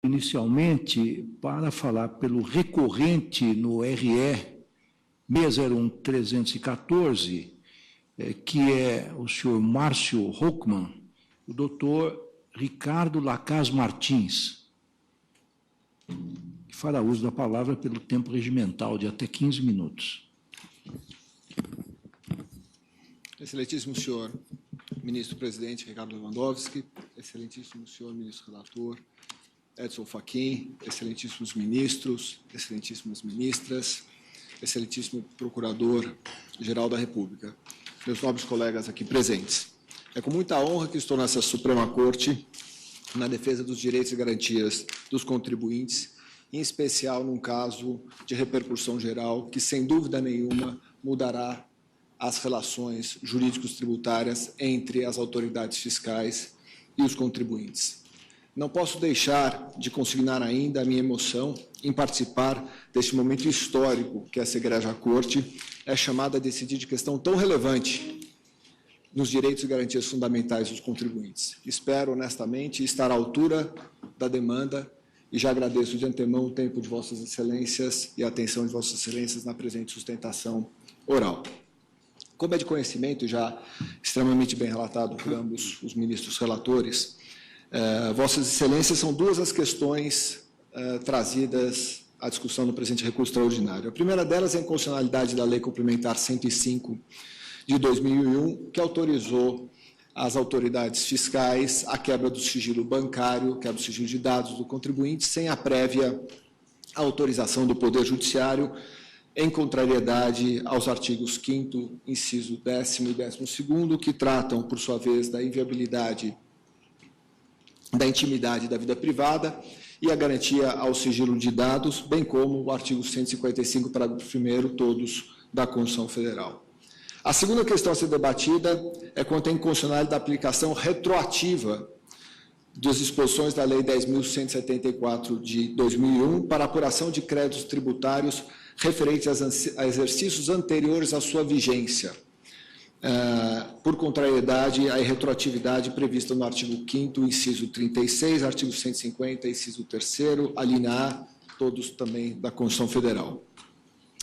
inicialmente para falar pelo recorrente no RE 601-314, que é o senhor Márcio Hockmann, o doutor Ricardo Lacaz Martins, que fará uso da palavra pelo tempo regimental de até 15 minutos. Excelentíssimo senhor ministro-presidente Ricardo Lewandowski, excelentíssimo senhor ministro-relator Edson Fachin, excelentíssimos ministros, excelentíssimas ministras, excelentíssimo procurador-geral da República, meus nobres colegas aqui presentes. É com muita honra que estou nessa Suprema Corte na defesa dos direitos e garantias dos contribuintes, em especial num caso de repercussão geral que, sem dúvida nenhuma, mudará as relações jurídicos-tributárias entre as autoridades fiscais e os contribuintes. Não posso deixar de consignar ainda a minha emoção em participar deste momento histórico que essa egregia Corte é chamada a decidir de questão tão relevante nos direitos e garantias fundamentais dos contribuintes. Espero, honestamente, estar à altura da demanda e já agradeço de antemão o tempo de Vossas Excelências e a atenção de Vossas Excelências na presente sustentação oral. Como é de conhecimento, já extremamente bem relatado por ambos os ministros relatores, Vossas Excelências, são duas as questões trazidas à discussão no presente recurso extraordinário. A primeira delas é a inconstitucionalidade da Lei Complementar 105 de 2001, que autorizou as autoridades fiscais a quebra do sigilo bancário, quebra do sigilo de dados do contribuinte, sem a prévia autorização do Poder Judiciário, em contrariedade aos artigos 5º, inciso 10º e 12º, que tratam, por sua vez, da inviabilidade da intimidade da vida privada e a garantia ao sigilo de dados, bem como o artigo 155, parágrafo 1º, todos da Constituição Federal. A segunda questão a ser debatida é quanto à inconstitucionalidade da aplicação retroativa das disposições da Lei 10.174 de 2001 para apuração de créditos tributários referentes a exercícios anteriores à sua vigência, por contrariedade à retroatividade prevista no artigo 5º, inciso 36, artigo 150, inciso 3º, a linha A, todos também da Constituição Federal.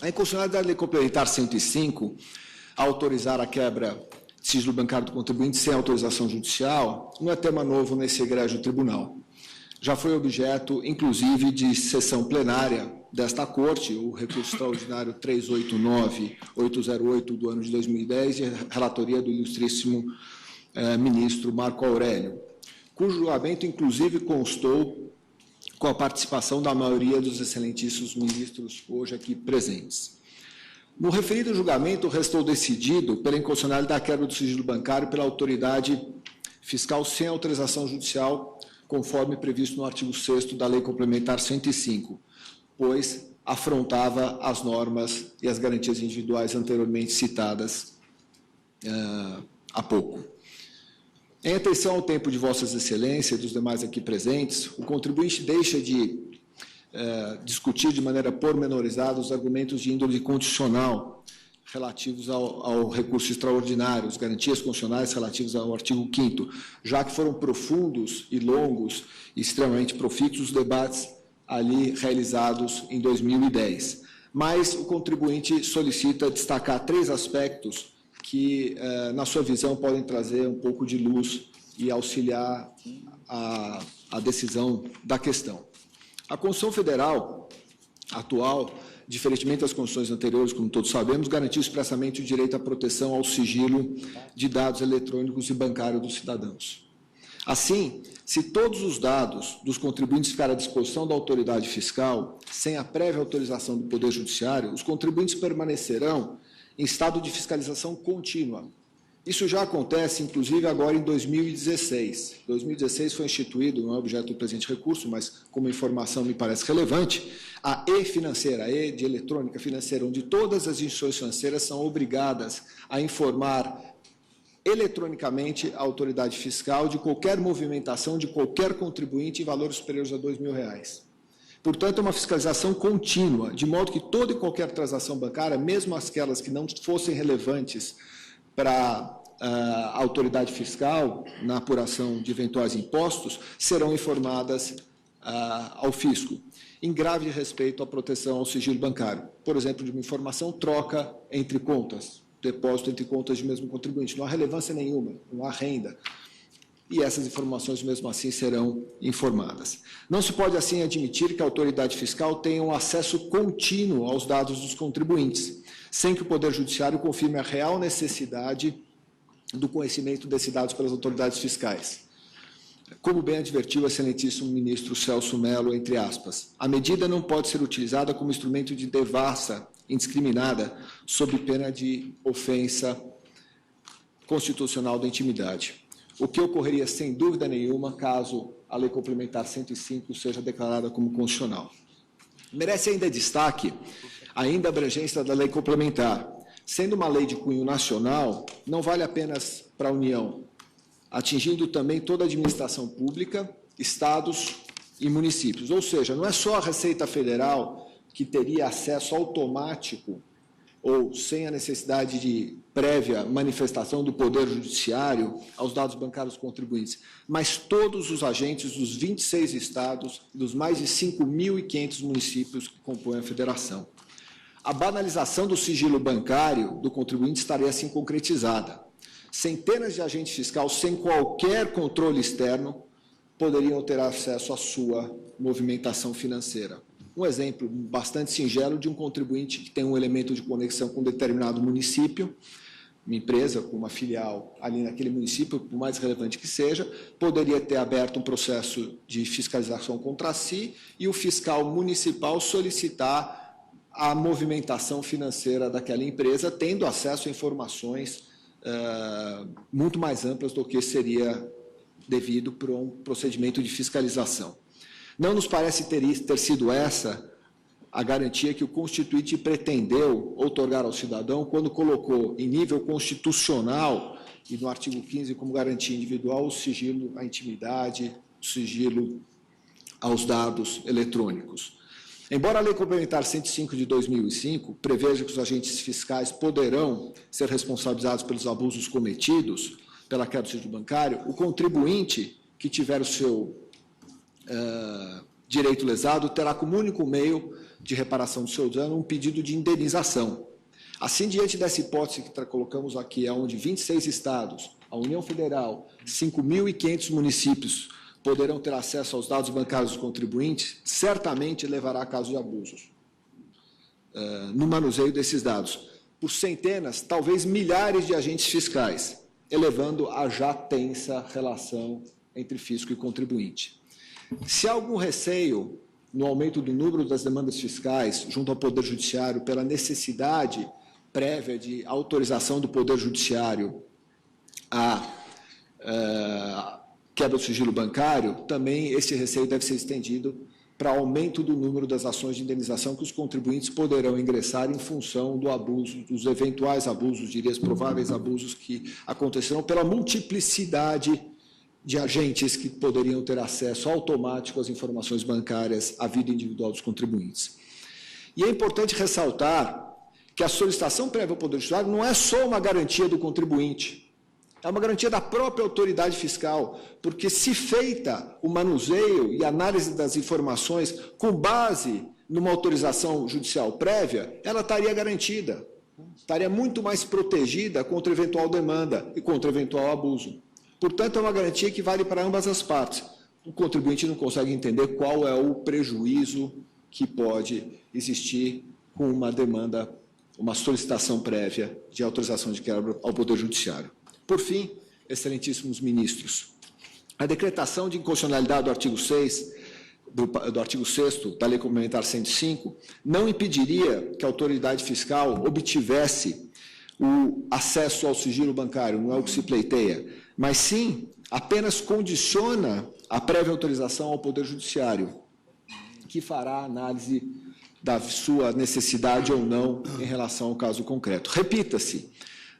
A inconstitucionalidade da Lei Complementar 105, a autorizar a quebra de sigilo bancário do contribuinte sem autorização judicial, não é tema novo nesse egrégio tribunal. Já foi objeto, inclusive, de sessão plenária desta Corte, o recurso extraordinário 389-808 do ano de 2010, de relatoria do ilustríssimo ministro Marco Aurélio, cujo julgamento, inclusive, constou com a participação da maioria dos excelentíssimos ministros hoje aqui presentes. No referido julgamento, restou decidido pela inconstitucionalidade da quebra do sigilo bancário pela autoridade fiscal sem autorização judicial, conforme previsto no artigo 6º da Lei Complementar 105, pois afrontava as normas e as garantias individuais anteriormente citadas há pouco. Em atenção ao tempo de Vossas Excelências e dos demais aqui presentes, o contribuinte deixa de discutir de maneira pormenorizada os argumentos de índole constitucional relativos ao recurso extraordinário, as garantias constitucionais relativas ao artigo 5º, já que foram profundos e longos e extremamente profícuos os debates ali realizados em 2010. Mas o contribuinte solicita destacar 3 aspectos que, na sua visão, podem trazer um pouco de luz e auxiliar a decisão da questão. A Constituição Federal atual, diferentemente das constituições anteriores, como todos sabemos, garantiu expressamente o direito à proteção ao sigilo de dados eletrônicos e bancários dos cidadãos. Assim, se todos os dados dos contribuintes ficarem à disposição da autoridade fiscal, sem a prévia autorização do Poder Judiciário, os contribuintes permanecerão em estado de fiscalização contínua. Isso já acontece, inclusive, agora em 2016. 2016 foi instituído, não é objeto do presente recurso, mas como informação me parece relevante, a e-financeira, a E de eletrônica financeira, onde todas as instituições financeiras são obrigadas a informar eletronicamente a autoridade fiscal de qualquer movimentação de qualquer contribuinte em valores superiores a R$2.000. Portanto, é uma fiscalização contínua, de modo que toda e qualquer transação bancária, mesmo aquelas que não fossem relevantes para a autoridade fiscal na apuração de eventuais impostos, serão informadas ao fisco, em grave respeito à proteção ao sigilo bancário. Por exemplo, de uma informação troca entre contas, depósito entre contas de mesmo contribuinte. Não há relevância nenhuma, não há renda. E essas informações, mesmo assim, serão informadas. Não se pode, assim, admitir que a autoridade fiscal tenha um acesso contínuo aos dados dos contribuintes, sem que o Poder Judiciário confirme a real necessidade do conhecimento desses dados pelas autoridades fiscais. Como bem advertiu o excelentíssimo ministro Celso Mello, entre aspas, a medida não pode ser utilizada como instrumento de devassa indiscriminada sob pena de ofensa constitucional da intimidade, o que ocorreria sem dúvida nenhuma caso a Lei Complementar 105 seja declarada como constitucional. Merece ainda destaque ainda a abrangência da Lei Complementar. Sendo uma lei de cunho nacional, não vale apenas para a União, atingindo também toda a administração pública, estados e municípios. Ou seja, não é só a Receita Federal que teria acesso automático ou sem a necessidade de prévia manifestação do Poder Judiciário aos dados bancários dos contribuintes, mas todos os agentes dos 26 estados e dos mais de 5.500 municípios que compõem a federação. A banalização do sigilo bancário do contribuinte estaria assim concretizada. Centenas de agentes fiscais, sem qualquer controle externo, poderiam ter acesso à sua movimentação financeira. Um exemplo bastante singelo de um contribuinte que tem um elemento de conexão com um determinado município, uma empresa com uma filial ali naquele município, por mais relevante que seja, poderia ter aberto um processo de fiscalização contra si e o fiscal municipal solicitar a movimentação financeira daquela empresa, tendo acesso a informações muito mais amplas do que seria devido para um procedimento de fiscalização. Não nos parece ter sido essa a garantia que o Constituinte pretendeu outorgar ao cidadão quando colocou em nível constitucional e no artigo 15 como garantia individual o sigilo à intimidade, o sigilo aos dados eletrônicos. Embora a Lei Complementar 105 de 2005 preveja que os agentes fiscais poderão ser responsabilizados pelos abusos cometidos pela quebra do sigilo bancário, o contribuinte que tiver o seu direito lesado terá como único meio de reparação do seu dano um pedido de indenização. Assim, diante dessa hipótese que colocamos aqui, onde 26 estados, a União Federal, 5.500 municípios poderão ter acesso aos dados bancários dos contribuintes, certamente levará a casos de abusos no manuseio desses dados, por centenas, talvez milhares de agentes fiscais, elevando a já tensa relação entre fisco e contribuinte. Se há algum receio no aumento do número das demandas fiscais junto ao Poder Judiciário pela necessidade prévia de autorização do Poder Judiciário à quebra do sigilo bancário, também esse receio deve ser estendido para aumento do número das ações de indenização que os contribuintes poderão ingressar em função do abuso, dos eventuais abusos, diria, os prováveis abusos que acontecerão pela multiplicidade de agentes que poderiam ter acesso automático às informações bancárias à vida individual dos contribuintes. E é importante ressaltar que a solicitação prévia ao Poder Judiciário não é só uma garantia do contribuinte, é uma garantia da própria autoridade fiscal, porque se feita o manuseio e análise das informações com base numa autorização judicial prévia, ela estaria garantida, estaria muito mais protegida contra eventual demanda e contra eventual abuso. Portanto, é uma garantia que vale para ambas as partes. O contribuinte não consegue entender qual é o prejuízo que pode existir com uma demanda, uma solicitação prévia de autorização de quebra ao Poder Judiciário. Por fim, excelentíssimos ministros, a decretação de inconstitucionalidade do artigo 6, do artigo 6º da Lei Complementar 105 não impediria que a autoridade fiscal obtivesse o acesso ao sigilo bancário, não é o que se pleiteia, mas sim apenas condiciona a prévia autorização ao Poder Judiciário, que fará a análise da sua necessidade ou não em relação ao caso concreto. Repita-se,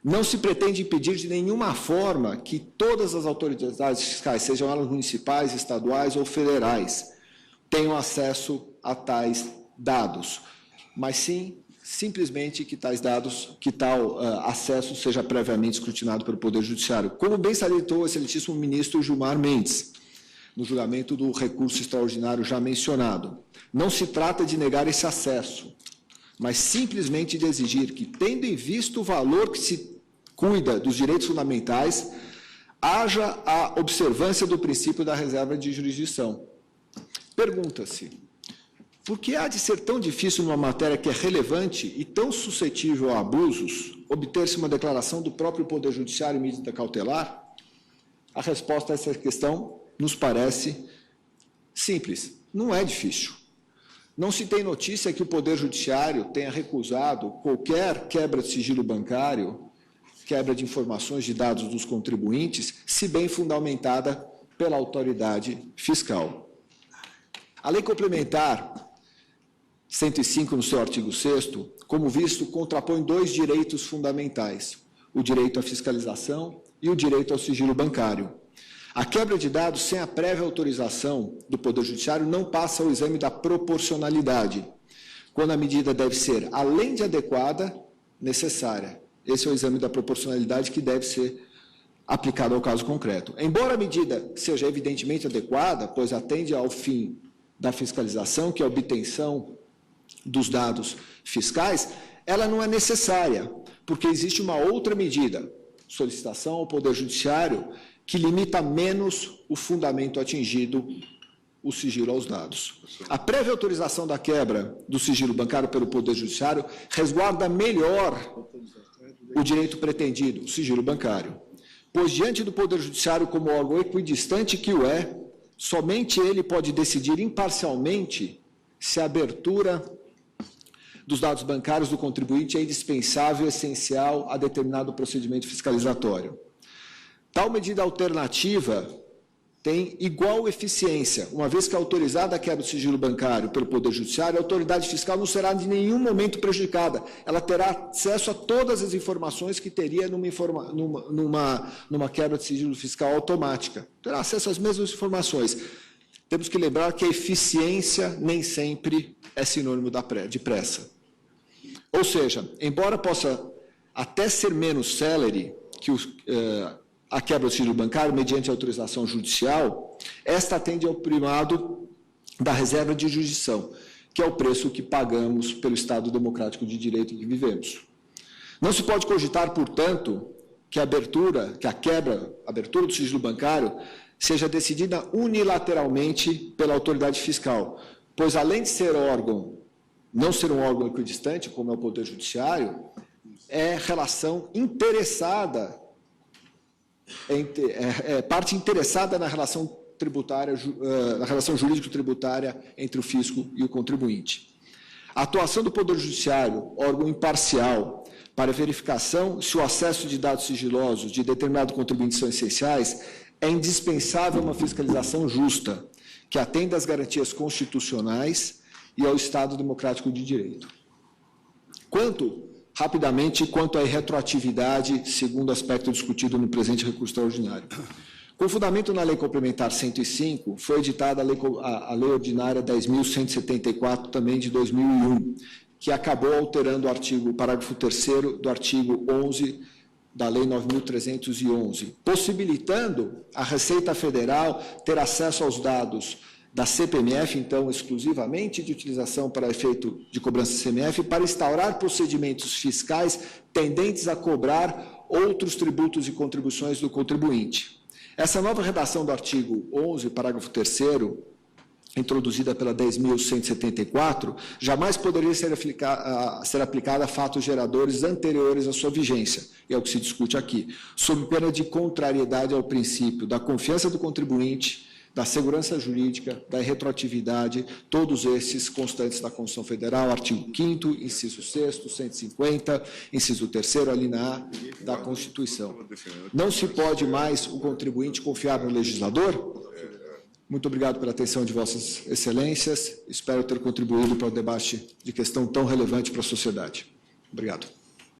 não se pretende impedir de nenhuma forma que todas as autoridades fiscais, sejam elas municipais, estaduais ou federais, tenham acesso a tais dados, mas sim simplesmente que tais dados, que tal acesso seja previamente escrutinado pelo Poder Judiciário, como bem salientou o excelentíssimo ministro Gilmar Mendes. no julgamento do recurso extraordinário já mencionado. Não se trata de negar esse acesso, mas simplesmente de exigir que, tendo em vista o valor que se cuida dos direitos fundamentais, haja a observância do princípio da reserva de jurisdição. Pergunta-se, por que há de ser tão difícil numa matéria que é relevante e tão suscetível a abusos, obter-se uma declaração do próprio Poder Judiciário em medida cautelar? A resposta a essa questão nos parece simples. Não é difícil. Não se tem notícia que o Poder Judiciário tenha recusado qualquer quebra de sigilo bancário, quebra de informações de dados dos contribuintes, se bem fundamentada pela autoridade fiscal. A Lei Complementar 105, no seu artigo 6º, como visto, contrapõe dois direitos fundamentais, o direito à fiscalização e o direito ao sigilo bancário. A quebra de dados sem a prévia autorização do Poder Judiciário não passa ao exame da proporcionalidade, quando a medida deve ser, além de adequada, necessária. Esse é o exame da proporcionalidade que deve ser aplicado ao caso concreto. Embora a medida seja evidentemente adequada, pois atende ao fim da fiscalização, que é a obtenção dos dados fiscais, ela não é necessária, porque existe uma outra medida, solicitação ao Poder Judiciário, que limita menos o fundamento atingido, o sigilo aos dados. A prévia autorização da quebra do sigilo bancário pelo Poder Judiciário resguarda melhor o direito pretendido, o sigilo bancário, pois diante do Poder Judiciário como órgão equidistante que o é, somente ele pode decidir imparcialmente se a abertura dos dados bancários do contribuinte é indispensável e essencial a determinado procedimento fiscalizatório. Tal medida alternativa tem igual eficiência, uma vez que autorizada a quebra do sigilo bancário pelo Poder Judiciário, a autoridade fiscal não será de nenhum momento prejudicada. Ela terá acesso a todas as informações que teria numa quebra de sigilo fiscal automática. Terá acesso às mesmas informações. Temos que lembrar que a eficiência nem sempre é sinônimo de pressa. Ou seja, embora possa até ser menos célere que a quebra do sigilo bancário, mediante autorização judicial, esta atende ao primado da reserva de jurisdição, que é o preço que pagamos pelo Estado democrático de direito em que vivemos. Não se pode cogitar, portanto, que a abertura do sigilo bancário seja decidida unilateralmente pela autoridade fiscal, pois, além de ser não ser um órgão equidistante, como é o Poder Judiciário, é relação interessada, parte interessada na relação tributária, na relação jurídico-tributária entre o fisco e o contribuinte. A atuação do Poder Judiciário, órgão imparcial, para verificação se o acesso de dados sigilosos de determinado contribuinte são essenciais, é indispensável uma fiscalização justa, que atenda às garantias constitucionais e ao Estado democrático de direito. Rapidamente, quanto à irretroatividade, segundo aspecto discutido no presente recurso extraordinário. Com fundamento na Lei Complementar 105, foi editada a Lei Ordinária 10.174, também de 2001, que acabou alterando o parágrafo 3º do artigo 11 da Lei 9.311, possibilitando a Receita Federal ter acesso aos dados da CPMF, então, exclusivamente de utilização para efeito de cobrança CMF, para instaurar procedimentos fiscais tendentes a cobrar outros tributos e contribuições do contribuinte. Essa nova redação do artigo 11, parágrafo 3º, introduzida pela 10.174, jamais poderia ser aplicada a fatos geradores anteriores à sua vigência, e é o que se discute aqui, sob pena de contrariedade ao princípio da confiança do contribuinte, da segurança jurídica, da retroatividade, todos esses constantes da Constituição Federal, artigo 5º, inciso 6º, 150, inciso 3º, alínea A da Constituição. Não se pode mais o contribuinte confiar no legislador? Muito obrigado pela atenção de vossas excelências. Espero ter contribuído para o debate de questão tão relevante para a sociedade. Obrigado.